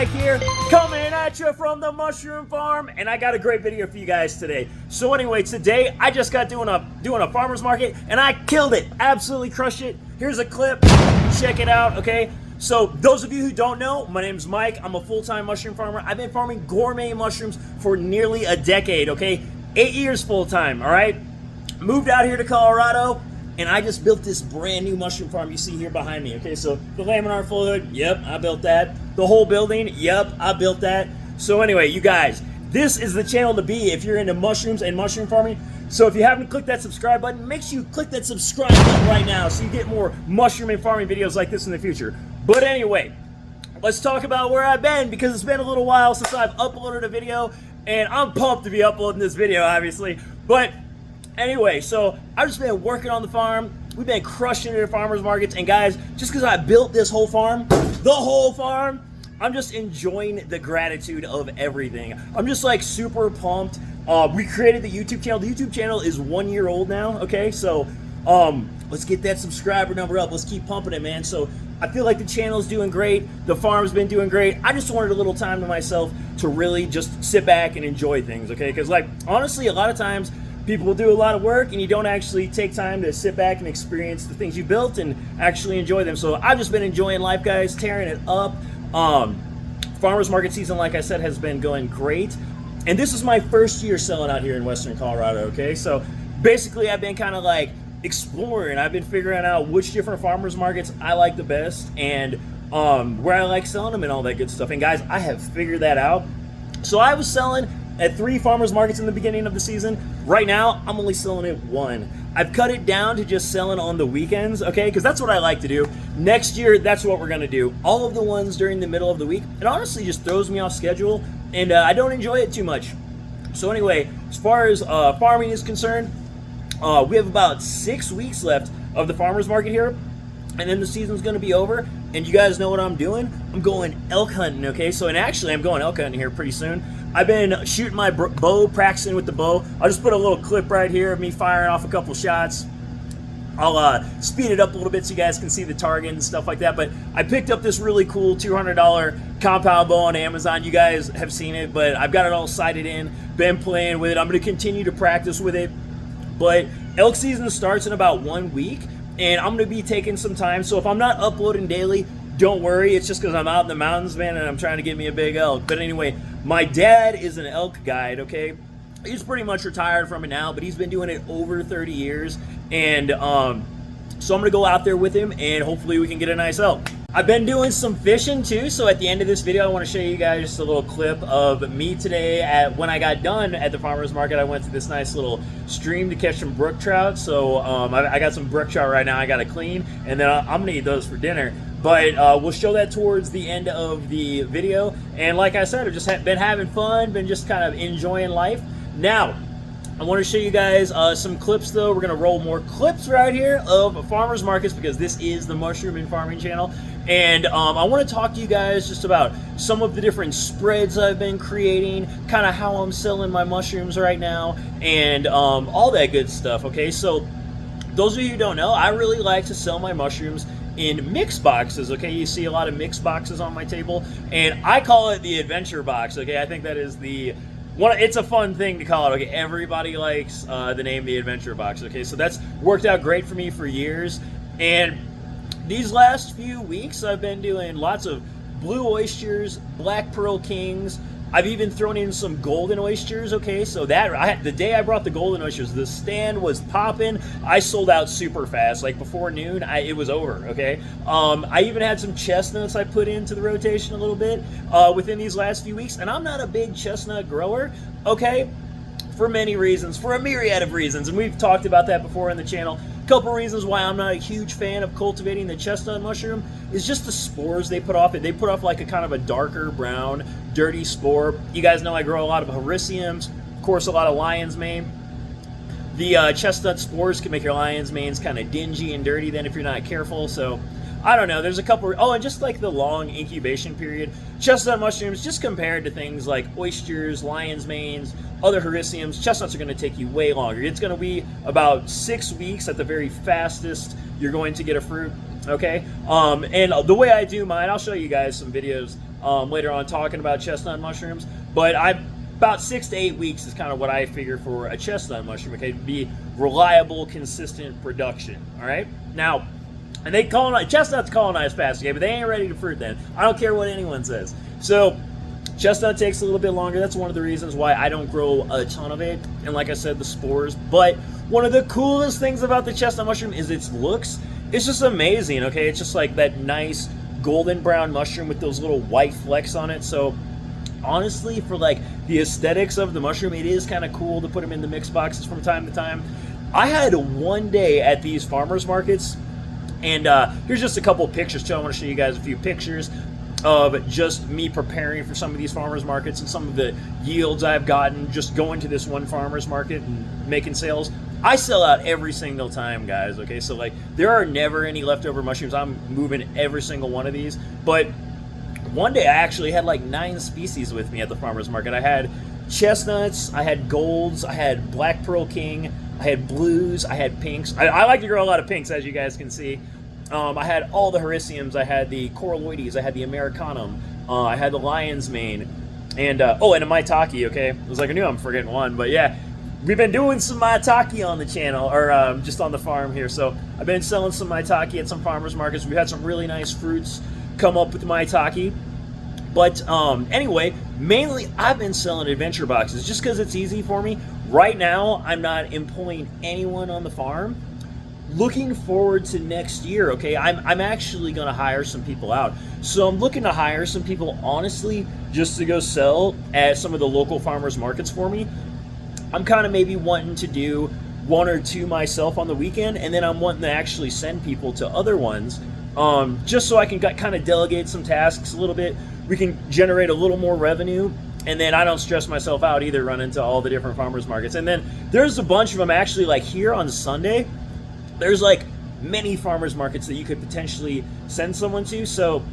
Mike here, coming at you from the mushroom farm, and I got a great video for you guys today. So anyway, today I just got doing a farmer's market, and I killed it, absolutely crushed it. Here's a clip, check it out, okay? So those of you who don't know, my name's Mike. I'm a full-time mushroom farmer. I've been farming gourmet mushrooms for nearly a decade, okay? 8 years full-time, all right? Moved out here to Colorado, and I just built this brand new mushroom farm you see here behind me, okay? So the laminar full hood, yep, I built that. The whole building, yep, I built that. So anyway, you guys, this is the channel to be if you're into mushrooms and mushroom farming. So if you haven't clicked that subscribe button, make sure you click that subscribe button right now so you get more mushroom and farming videos like this in the future. But anyway, let's talk about where I've been, because it's been a little while since I've uploaded a video, and I'm pumped to be uploading this video, obviously. But anyway, so I've just been working on the farm. We've been crushing it at farmers markets, and guys, just because I built this whole farm, I'm just enjoying the gratitude of everything. I'm just like super pumped. We created the YouTube channel. The YouTube channel is 1 year old now, okay? So let's get that subscriber number up. Let's keep pumping it, man. So I feel like the channel's doing great. The farm's been doing great. I just wanted a little time to myself to really just sit back and enjoy things, okay? Because like, honestly, a lot of times people will do a lot of work and you don't actually take time to sit back and experience the things you built and actually enjoy them. So I've just been enjoying life, guys, tearing it up. Farmers market season, like I said, has been going great. And this is my first year selling out here in Western Colorado, okay? So basically I've been kind of like exploring. I've been figuring out which different farmers markets I like the best and where I like selling them and all that good stuff. And guys, I have figured that out. So I was selling at 3 farmers markets in the beginning of the season. Right now, I'm only selling at 1. I've cut it down to just selling on the weekends, okay? Because that's what I like to do. Next year, that's what we're going to do. All of the ones during the middle of the week. It honestly just throws me off schedule, and I don't enjoy it too much. So anyway, as far as farming is concerned, we have about 6 weeks left of the farmers market here, and then the season's going to be over. And you guys know what I'm doing? I'm going elk hunting, okay? So, and actually, I'm going elk hunting here pretty soon. I've been shooting my bow, practicing with the bow. I'll just put a little clip right here of me firing off a couple shots. I'll speed it up a little bit so you guys can see the target and stuff like that. But I picked up this really cool $200 compound bow on Amazon. You guys have seen it, but I've got it all sighted in. Been playing with it. I'm going to continue to practice with it. But elk season starts in about 1 week, and I'm going to be taking some time. So if I'm not uploading daily, don't worry. It's just because I'm out in the mountains, man, and I'm trying to get me a big elk. But anyway, my dad is an elk guide, okay? He's pretty much retired from it now, but he's been doing it over 30 years. And so I'm going to go out there with him, and hopefully we can get a nice elk. I've been doing some fishing too, so at the end of this video, I want to show you guys just a little clip of me today. When I got done at the farmer's market, I went to this nice little stream to catch some brook trout. So I got some brook trout right now I got to clean, and then I'm going to eat those for dinner. But we'll show that towards the end of the video. And like I said, I've just been having fun, been just kind of enjoying life. Now, I want to show you guys some clips, though. We're going to roll more clips right here of farmers markets, because this is the Mushroom and Farming channel. And I want to talk to you guys just about some of the different spreads I've been creating, kind of how I'm selling my mushrooms right now, and all that good stuff, okay? So those of you who don't know, I really like to sell my mushrooms in mix boxes, okay? You see a lot of mix boxes on my table, and I call it the adventure box, okay? I think that is the one. It's a fun thing to call it, okay? Everybody likes the name the adventure box, okay? So that's worked out great for me for years. And these last few weeks, I've been doing lots of blue oysters, black pearl kings. I've even thrown in some golden oysters, okay? So that, the day I brought the golden oysters, the stand was popping. I sold out super fast. Like before noon, it was over, okay? I even had some chestnuts I put into the rotation a little bit within these last few weeks. And I'm not a big chestnut grower, okay? For many reasons, for a myriad of reasons. And we've talked about that before on the channel. A couple reasons why I'm not a huge fan of cultivating the chestnut mushroom is just the spores they put off. They put off like a kind of a darker brown, dirty spore. You guys know I grow a lot of hericiums, of course a lot of lion's mane. The chestnut spores can make your lion's manes kind of dingy and dirty then if you're not careful. So I don't know, there's a couple, oh, and just like the long incubation period. Chestnut mushrooms, just compared to things like oysters, lion's manes, other hericiums, chestnuts are going to take you way longer. It's going to be about 6 weeks at the very fastest you're going to get a fruit, okay? And the way I do mine, I'll show you guys some videos later on talking about chestnut mushrooms. But about 6 to 8 weeks is kind of what I figure for a chestnut mushroom. Okay, to be reliable, consistent production. All right. Now, and they colonize chestnuts colonize fast, okay, but they ain't ready to fruit then. I don't care what anyone says. So chestnut takes a little bit longer. That's one of the reasons why I don't grow a ton of it. And like I said, the spores. But one of the coolest things about the chestnut mushroom is its looks. It's just amazing, okay? It's just like that nice golden brown mushroom with those little white flecks on it. So honestly, for like the aesthetics of the mushroom, it is kind of cool to put them in the mix boxes from time to time. I had one day at these farmers markets, and here's just a couple of pictures too. I want to show you guys a few pictures of just me preparing for some of these farmers markets and some of the yields I've gotten just going to this one farmers market and making sales. I sell out every single time, guys, okay? So like there are never any leftover mushrooms. I'm moving every single one of these. But one day I actually had like 9 species with me at the farmers market. I had chestnuts, I had golds, I had black pearl king, I had blues, I had pinks. I like to grow a lot of pinks, as you guys can see. I had all the hericiums, I had the coralloides, I had the americanum, I had the lion's mane, and and a maitake, okay? It was like I knew I'm forgetting one, but yeah, we've been doing some maitake on the channel, or just on the farm here. So I've been selling some maitake at some farmers markets. We've had some really nice fruits come up with maitake. But anyway, mainly I've been selling adventure boxes just because it's easy for me. Right now, I'm not employing anyone on the farm. Looking forward to next year, okay? I'm actually going to hire some people out. So I'm looking to hire some people, honestly, just to go sell at some of the local farmers markets for me. I'm kind of maybe wanting to do 1 or 2 myself on the weekend, and then I'm wanting to actually send people to other ones, just so I can kind of delegate some tasks a little bit. We can generate a little more revenue, and then I don't stress myself out either running to all the different farmers markets. And then there's a bunch of them actually, like here on Sunday, there's like many farmers markets that you could potentially send someone to. So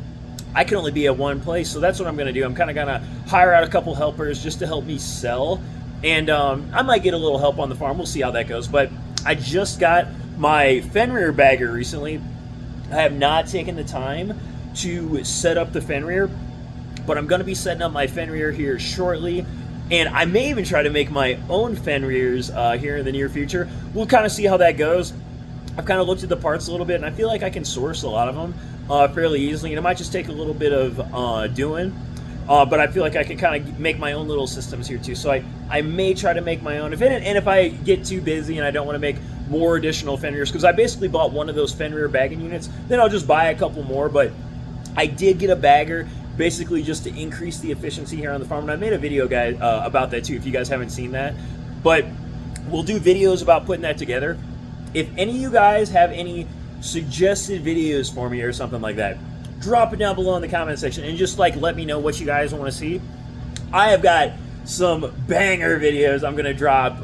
I can only be at one place. So that's what I'm going to do. I'm kind of going to hire out a couple helpers just to help me sell. And I might get a little help on the farm. We'll see how that goes. But I just got my Fenrir bagger recently. I have not taken the time to set up the Fenrir, but I'm going to be setting up my Fenrir here shortly. And I may even try to make my own Fenrirs here in the near future. We'll kind of see how that goes. I've kind of looked at the parts a little bit, and I feel like I can source a lot of them fairly easily. And it might just take a little bit of doing. But I feel like I can kind of make my own little systems here too. So I may try to make my own. And if I get too busy and I don't want to make more additional Fenrirs, because I basically bought one of those Fenrir bagging units, then I'll just buy a couple more. But I did get a bagger basically just to increase the efficiency here on the farm. And I made a video, guys, about that too, if you guys haven't seen that. But we'll do videos about putting that together. If any of you guys have any suggested videos for me or something like that, drop it down below in the comment section and just like let me know what you guys want to see. I have got some banger videos I'm gonna drop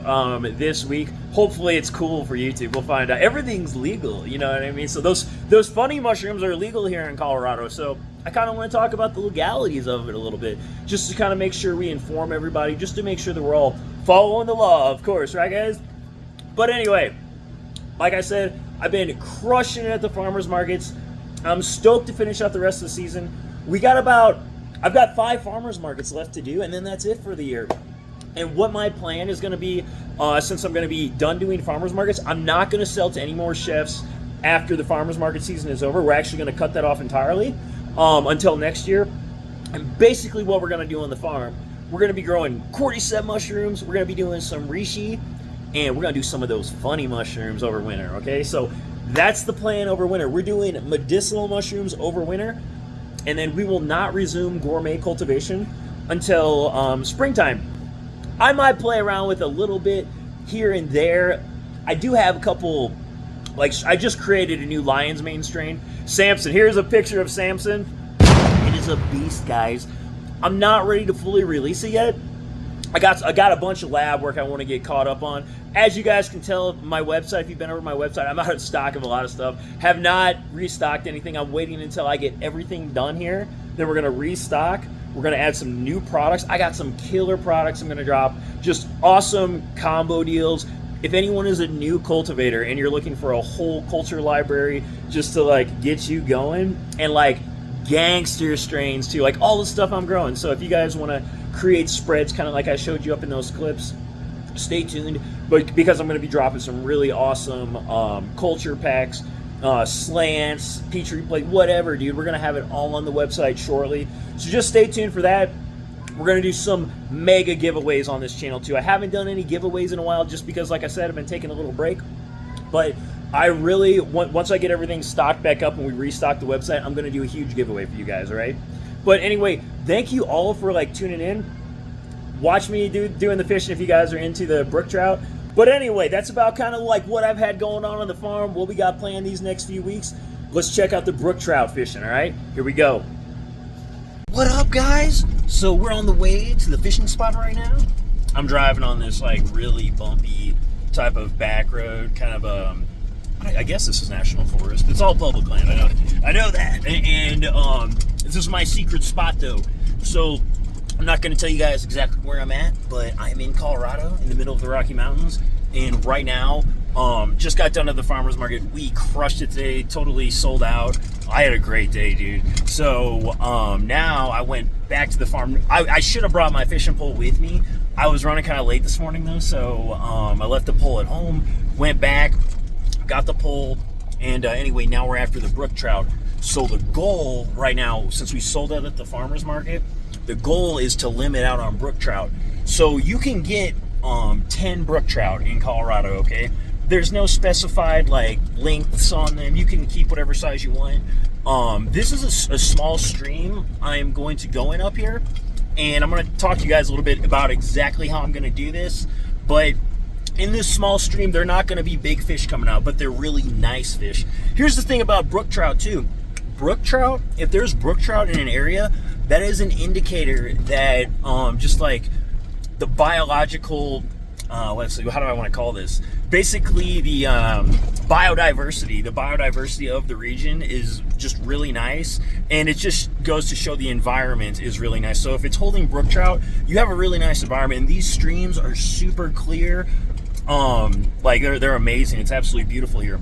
this week. Hopefully it's cool for YouTube. We'll find out. Everything's legal, you know what I mean? So those funny mushrooms are legal here in Colorado. So I kind of want to talk about the legalities of it a little bit, just to kind of make sure we inform everybody, just to make sure that we're all following the law, of course, right guys? But anyway, like I said, I've been crushing it at the farmers markets. I'm stoked to finish out the rest of the season. I've got 5 farmers markets left to do, and then that's it for the year. And what my plan is going to be, since I'm going to be done doing farmers markets, I'm not going to sell to any more chefs after the farmers market season is over. We're actually going to cut that off entirely until next year. And basically what we're going to do on the farm, we're going to be growing cordyceps mushrooms, we're going to be doing some reishi, and we're going to do some of those funny mushrooms over winter, okay? So that's the plan over winter. We're doing medicinal mushrooms over winter, and then we will not resume gourmet cultivation until springtime. I might play around with a little bit here and there. I do have a couple, like I just created a new lion's mane strain. Samson, here's a picture of Samson. It is a beast, guys. I'm not ready to fully release it yet. I got a bunch of lab work I want to get caught up on. As you guys can tell, my website, if you've been over my website, I'm out of stock of a lot of stuff. Have not restocked anything. I'm waiting until I get everything done here. Then we're going to restock. We're going to add some new products. I got some killer products I'm going to drop. Just awesome combo deals. If anyone is a new cultivator and you're looking for a whole culture library just to like get you going and like gangster strains too, like all the stuff I'm growing. So if you guys want to create spreads, kind of like I showed you up in those clips, stay tuned. But because I'm going to be dropping some really awesome culture packs, slants, petri plate, whatever, dude. We're going to have it all on the website shortly. So just stay tuned for that. We're going to do some mega giveaways on this channel too. I haven't done any giveaways in a while just because, like I said, I've been taking a little break. But I really, once I get everything stocked back up and we restock the website, I'm going to do a huge giveaway for you guys, all right? But anyway, thank you all for like tuning in. Watch me doing the fishing if you guys are into the brook trout. But anyway, that's about kind of like what I've had going on the farm, what we got planned these next few weeks. Let's check out the brook trout fishing, all right? Here we go. What up, guys? So we're on the way to the fishing spot right now. I'm driving on this like really bumpy type of back road, kind of I guess this is national forest. It's all public land. I know that. And this is my secret spot though. So I'm not going to tell you guys exactly where I'm at, but I'm in Colorado, in the middle of the Rocky Mountains, and right now, just got done at the farmer's market. We crushed it today, totally sold out. I had a great day, dude. So now I went back to the farm. I should have brought my fishing pole with me. I was running kind of late this morning though, so I left the pole at home, went back, got the pole, and anyway, now we're after the brook trout. So the goal right now, since we sold out at the farmer's market, the goal is to limit out on brook trout. So you can get 10 brook trout in Colorado, okay? There's no specified like lengths on them. You can keep whatever size you want. This is a small stream I'm going to go in up here, and I'm going to talk to you guys a little bit about exactly how I'm going to do this. But in this small stream, they're not going to be big fish coming out, but they're really nice fish. Here's the thing about brook trout too. Brook trout, if there's brook trout in an area, that is an indicator that just like the biological, let's see, how do I want to call this? Basically the biodiversity of the region is just really nice, and it just goes to show the environment is really nice. So if it's holding brook trout, you have a really nice environment, and these streams are super clear. Like they're amazing. It's absolutely beautiful here.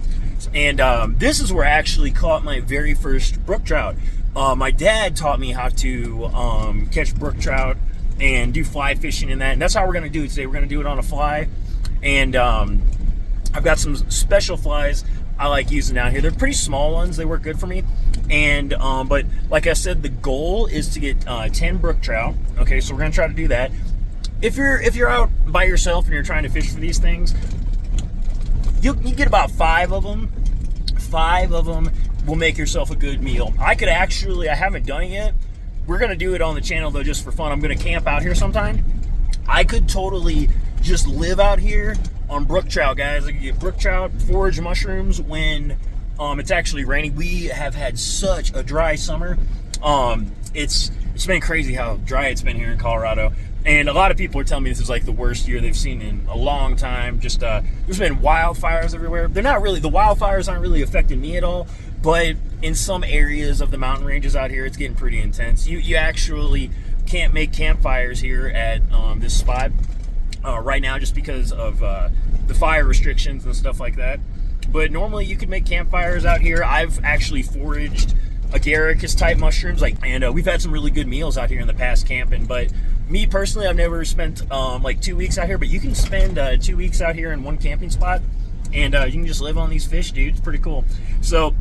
And this is where I actually caught my very first brook trout. My dad taught me how to catch brook trout and do fly fishing in that, and that's how we're going to do it today. We're going to do it on a fly, and I've got some special flies I like using down here. They're pretty small ones. They work good for me. And but like I said, the goal is to get 10 brook trout. Okay, so we're going to try to do that. If you're out by yourself and you're trying to fish for these things, you get about 5 of them. 5 of them will make yourself a good meal. I haven't done it yet. We're going to do it on the channel though, just for fun. I'm going to camp out here sometime. I could totally just live out here on brook trout, guys. I could get brook trout, forage mushrooms when it's actually raining. We have had such a dry summer. It's been crazy how dry it's been here in Colorado. And a lot of people are telling me this is like the worst year they've seen in a long time. Just there's been wildfires everywhere. The wildfires aren't really affecting me at all, but in some areas of the mountain ranges out here, it's getting pretty intense. You actually can't make campfires here at this spot right now just because of the fire restrictions and stuff like that. But normally you could make campfires out here. I've actually foraged agaricus type mushrooms, and we've had some really good meals out here in the past camping. But me personally, I've never spent like 2 weeks out here, but you can spend 2 weeks out here in one camping spot, and you can just live on these fish, dude. It's pretty cool. So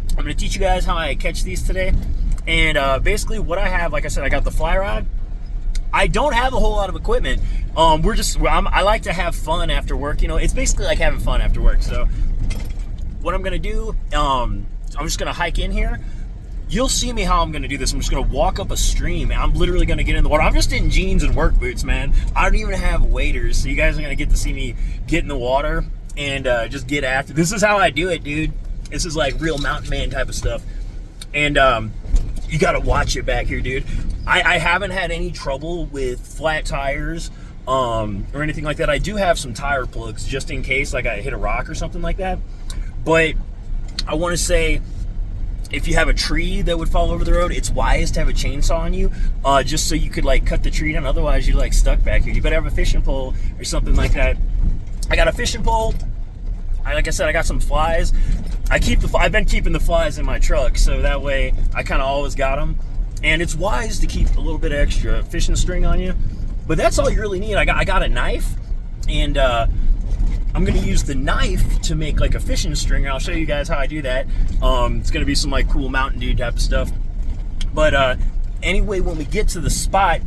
I'm going to teach you guys how I catch these today. And basically what I have, like I said, I got the fly rod. I don't have a whole lot of equipment. I like to have fun after work. You know, it's basically like having fun after work. So what I'm going to do, I'm just going to hike in here. You'll see me how I'm going to do this. I'm just going to walk up a stream, and I'm literally going to get in the water. I'm just in jeans and work boots, man. I don't even have waders, so you guys are going to get to see me get in the water and just get after. This is how I do it, dude. This is like real mountain man type of stuff. And you got to watch it back here, dude. I haven't had any trouble with flat tires or anything like that. I do have some tire plugs just in case like I hit a rock or something like that. But I want to say, if you have a tree that would fall over the road, it's wise to have a chainsaw on you, just so you could like cut the tree down. Otherwise, you're like stuck back here. You better have a fishing pole or something like that. I got a fishing pole. Like I said, I got some flies. I've been keeping the flies in my truck, so that way I kind of always got them. And it's wise to keep a little bit of extra fishing string on you, but that's all you really need. I got a knife, and I'm gonna use the knife to make like a fishing string. I'll show you guys how I do that. It's gonna be some like cool Mountain Dew type of stuff. But anyway, when we get to the spot,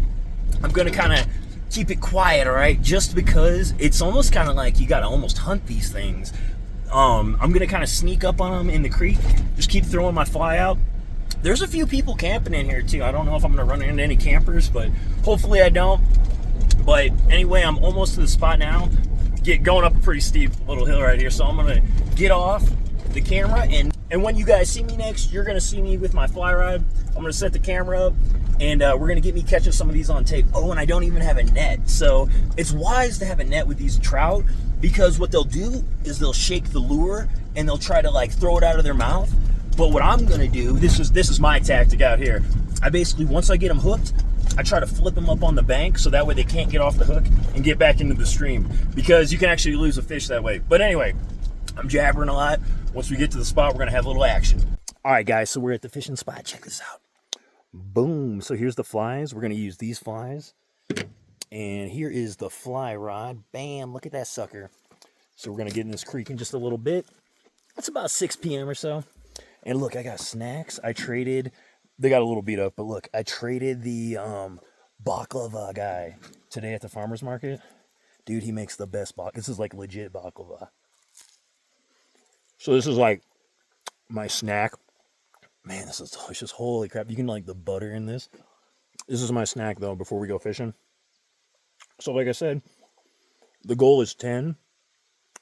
I'm gonna kind of keep it quiet, all right? Just because it's almost kind of like you gotta almost hunt these things. I'm gonna kind of sneak up on them in the creek, just keep throwing my fly out. There's a few people camping in here too. I don't know if I'm gonna run into any campers, but hopefully I don't. But anyway, I'm almost to the spot now. Going up a pretty steep little hill right here, so I'm gonna get off the camera, and when you guys see me next, you're gonna see me with my fly rod. I'm gonna set the camera up, and we're gonna get me catching some of these on tape. Oh, and I don't even have a net, so it's wise to have a net with these trout, because what they'll do is they'll shake the lure and they'll try to like throw it out of their mouth. But what I'm gonna do, this is my tactic out here. I basically, once I get them hooked, I try to flip them up on the bank so that way they can't get off the hook and get back into the stream, because you can actually lose a fish that way. But anyway, I'm jabbering a lot. Once we get to the spot, we're gonna have a little action. All right, guys, so we're at the fishing spot. Check this out. Boom. So here's the flies. We're gonna use these flies. And here is the fly rod. Bam, look at that sucker. So we're gonna get in this creek in just a little bit. It's about 6 p.m. or so. And look, I got snacks. They got a little beat up, but look, I traded the baklava guy today at the farmer's market. Dude, he makes the best baklava. This is like legit baklava. So this is like my snack. Man, this is delicious. Holy crap. You can like the butter in this. This is my snack though before we go fishing. So like I said, the goal is 10.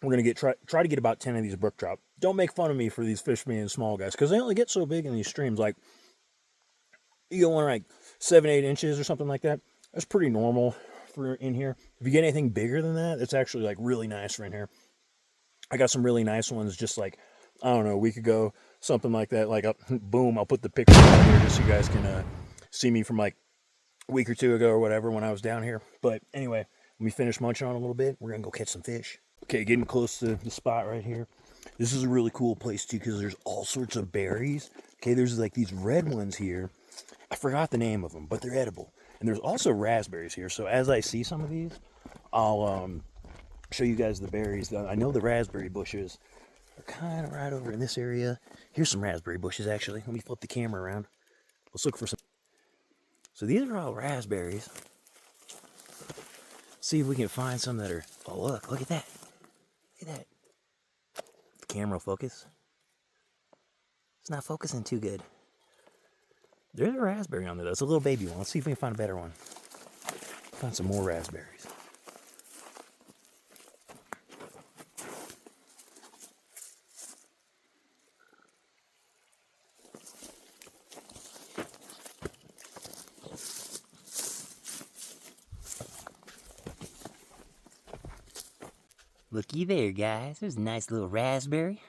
We're going to try to get about 10 of these brook trout. Don't make fun of me for these fish being small, guys, because they only get so big in these streams. Like, you get one like 7-8 inches or something like that. That's pretty normal for in here. If you get anything bigger than that, it's actually like really nice for in here. I got some really nice ones just like, I don't know, a week ago, something like that. Like, boom, I'll put the picture right here just so you guys can see me from like a week or two ago or whatever when I was down here. But anyway, when we finish munching on a little bit, we're going to go catch some fish. Okay, getting close to the spot right here. This is a really cool place too because there's all sorts of berries. Okay, there's like these red ones here. I forgot the name of them, but they're edible. And there's also raspberries here. So as I see some of these, I'll show you guys the berries. I know the raspberry bushes are kind of right over in this area. Here's some raspberry bushes actually. Let me flip the camera around. Let's look for some. So these are all raspberries. See if we can find some that are, oh look at that. Look at that. The camera focus. It's not focusing too good. There's a raspberry on there though. It's a little baby one. Let's see if we can find a better one. Find some more raspberries. Looky there, guys. There's a nice little raspberry.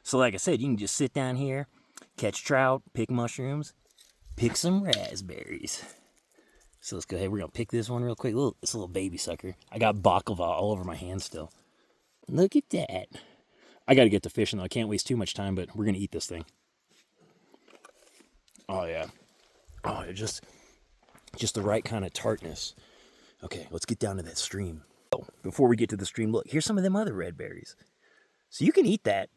So like I said, you can just sit down here, catch trout, pick mushrooms, pick some raspberries. So let's go ahead. We're going to pick this one real quick. It's a little baby sucker. I got baklava all over my hand still. Look at that. I got to get to fishing though. I can't waste too much time, but we're going to eat this thing. Oh, yeah. Oh, just the right kind of tartness. Okay, let's get down to that stream. Oh, before we get to the stream, look, here's some of them other red berries. So you can eat that.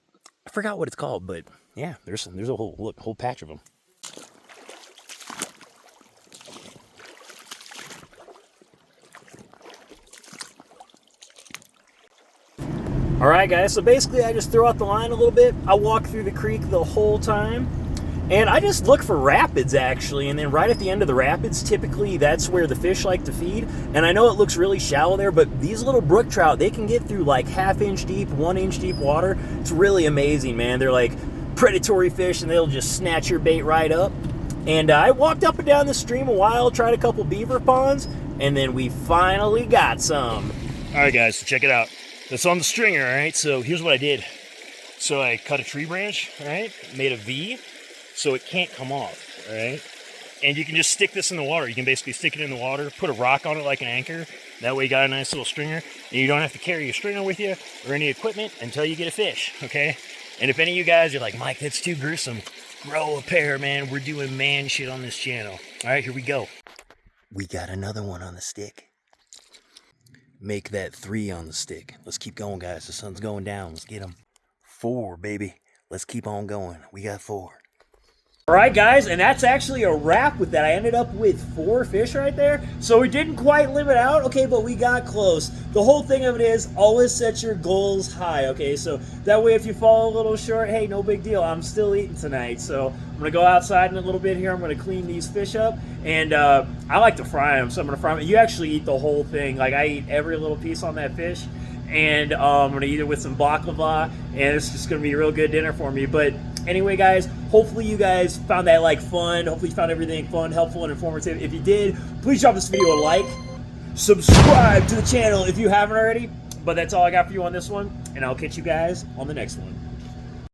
I forgot what it's called, but yeah, there's a whole patch of them. All right, guys, so basically I just throw out the line a little bit. I walk through the creek the whole time, and I just look for rapids, actually, and then right at the end of the rapids, typically that's where the fish like to feed. And I know it looks really shallow there, but these little brook trout, they can get through like 1/2 inch deep, 1 inch deep water. It's really amazing, man. They're like predatory fish, and they'll just snatch your bait right up. And I walked up and down the stream a while, tried a couple beaver ponds, and then we finally got some. All right, guys, so check it out. That's on the stringer, all right? So here's what I did. So I cut a tree branch, all right? Made a V so it can't come off, all right? And you can just stick this in the water. You can basically stick it in the water, put a rock on it like an anchor. That way you got a nice little stringer. And you don't have to carry your stringer with you or any equipment until you get a fish, okay? And if any of you guys are like, Mike, that's too gruesome, grow a pair, man. We're doing man shit on this channel. All right, here we go. We got another one on the stick. Make that 3 on the stick. Let's keep going, guys. The sun's going down. Let's get them. 4, baby. Let's keep on going. We got 4. All right, guys, and that's actually a wrap with that. I ended up with 4 fish right there. So we didn't quite limit out, okay, but we got close. The whole thing of it is always set your goals high, okay? So that way if you fall a little short, hey, no big deal. I'm still eating tonight. So I'm going to go outside in a little bit here. I'm going to clean these fish up. And I like to fry them, so I'm going to fry them. You actually eat the whole thing. Like, I eat every little piece on that fish. And I'm going to eat it with some baklava. And it's just going to be a real good dinner for me. But anyway, guys, hopefully you guys found that fun. Hopefully you found everything fun, helpful, and informative. If you did, please drop this video a like. Subscribe to the channel if you haven't already. But that's all I got for you on this one, and I'll catch you guys on the next one.